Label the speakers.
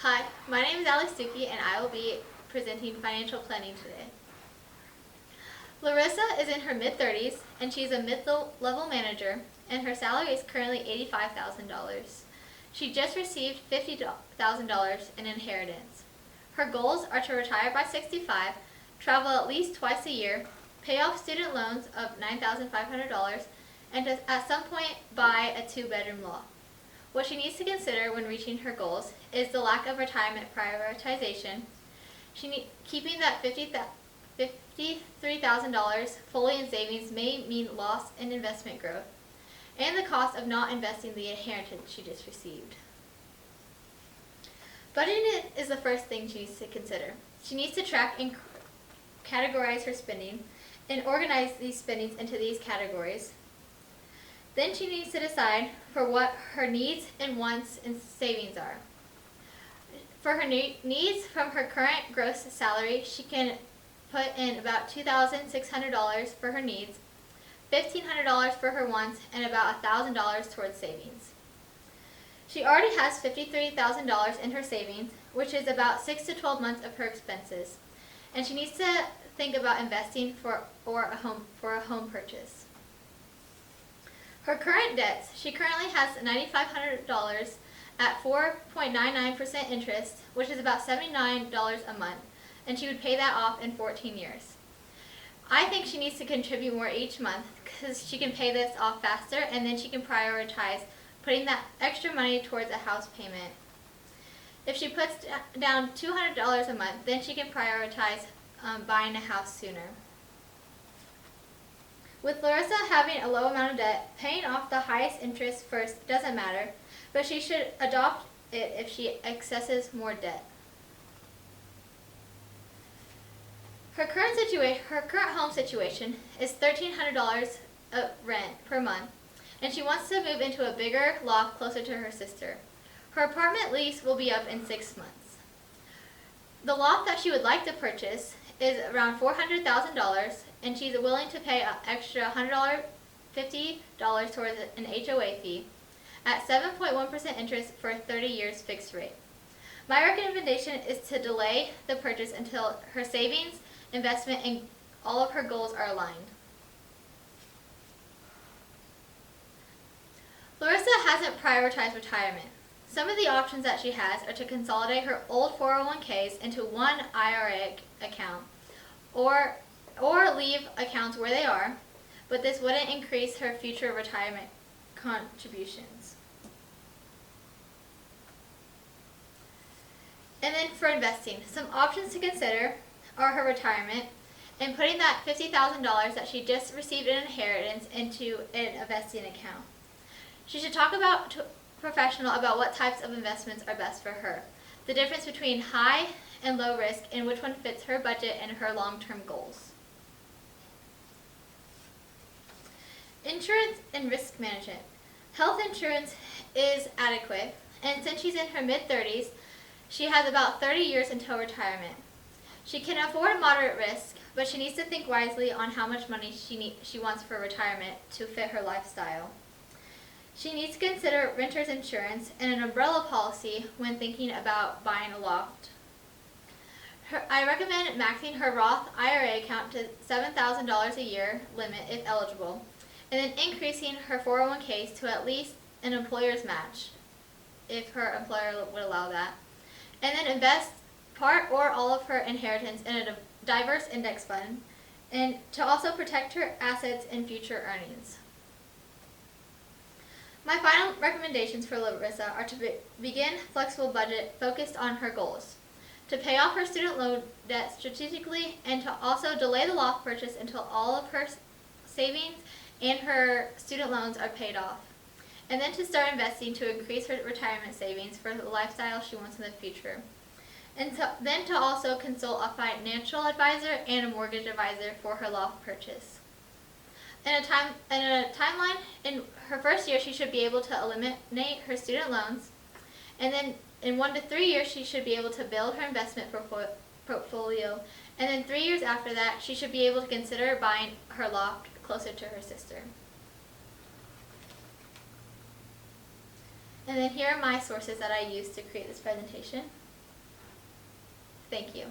Speaker 1: Hi, my name is Allie Stukey and I will be presenting financial planning today. Larissa is in her mid-30s and she's a mid-level manager and her salary is currently $85,000. She just received $50,000 in inheritance. Her goals are to retire by 65, travel at least twice a year, pay off student loans of $9,500, and to at some point buy a 2-bedroom loft. What she needs to consider when reaching her goals is the lack of retirement prioritization, keeping that $53,000 fully in savings may mean loss in investment growth, and the cost of not investing the inheritance she just received. Budgeting is the first thing she needs to consider. She needs to track and categorize her spending and organize these spendings into these categories. Then she needs to decide for what her needs and wants and savings are. For her needs from her current gross salary, she can put in about $2,600 for her needs, $1,500 for her wants, and about $1,000 towards savings. She already has $53,000 in her savings, which is about 6 to 12 months of her expenses, and she needs to think about investing for a home purchase. Her current debts, she currently has $9,500 at 4.99% interest, which is about $79 a month, and she would pay that off in 14 years. I think she needs to contribute more each month because she can pay this off faster and then she can prioritize putting that extra money towards a house payment. If she puts down $200 a month, then she can prioritize buying a house sooner. With Larissa having a low amount of debt, paying off the highest interest first doesn't matter, but she should adopt it if she accesses more debt. Her current home situation is $1,300 of rent per month, and she wants to move into a bigger loft closer to her sister. Her apartment lease will be up in 6 months. The loft that she would like to purchase is around $400,000, and she's willing to pay an extra $150 towards an HOA fee at 7.1% interest for 30 years fixed rate. My recommendation is to delay the purchase until her savings, investment, and all of her goals are aligned. Larissa hasn't prioritized retirement. Some of the options that she has are to consolidate her old 401ks into one IRA account or leave accounts where they are, but this wouldn't increase her future retirement contributions. And then for investing, some options to consider are her retirement and putting that $50,000 that she just received in inheritance into an investing account. She should talk to a professional about what types of investments are best for her, the difference between high and low risk, and which one fits her budget and her long-term goals. Insurance and risk management. Health insurance is adequate, and since she's in her mid-30s, she has about 30 years until retirement. She can afford moderate risk, but she needs to think wisely on how much money she wants for retirement to fit her lifestyle. She needs to consider renter's insurance and an umbrella policy when thinking about buying a loft. I recommend maxing her Roth IRA account to $7,000 a year limit if eligible, and then increasing her 401ks to at least an employer's match, if her employer would allow that, and then invest part or all of her inheritance in a diverse index fund, and to also protect her assets and future earnings. My final recommendations for Larissa are to begin flexible budget focused on her goals, to pay off her student loan debt strategically, and to also delay the loft purchase until all of her savings and her student loans are paid off, and then to start investing to increase her retirement savings for the lifestyle she wants in the future, and then to also consult a financial advisor and a mortgage advisor for her loft purchase. In a timeline, in her first year, she should be able to eliminate her student loans, and then in 1 to 3 years, she should be able to build her investment portfolio, and then 3 years after that, she should be able to consider buying her loft closer to her sister. And then here are my sources that I used to create this presentation. Thank you.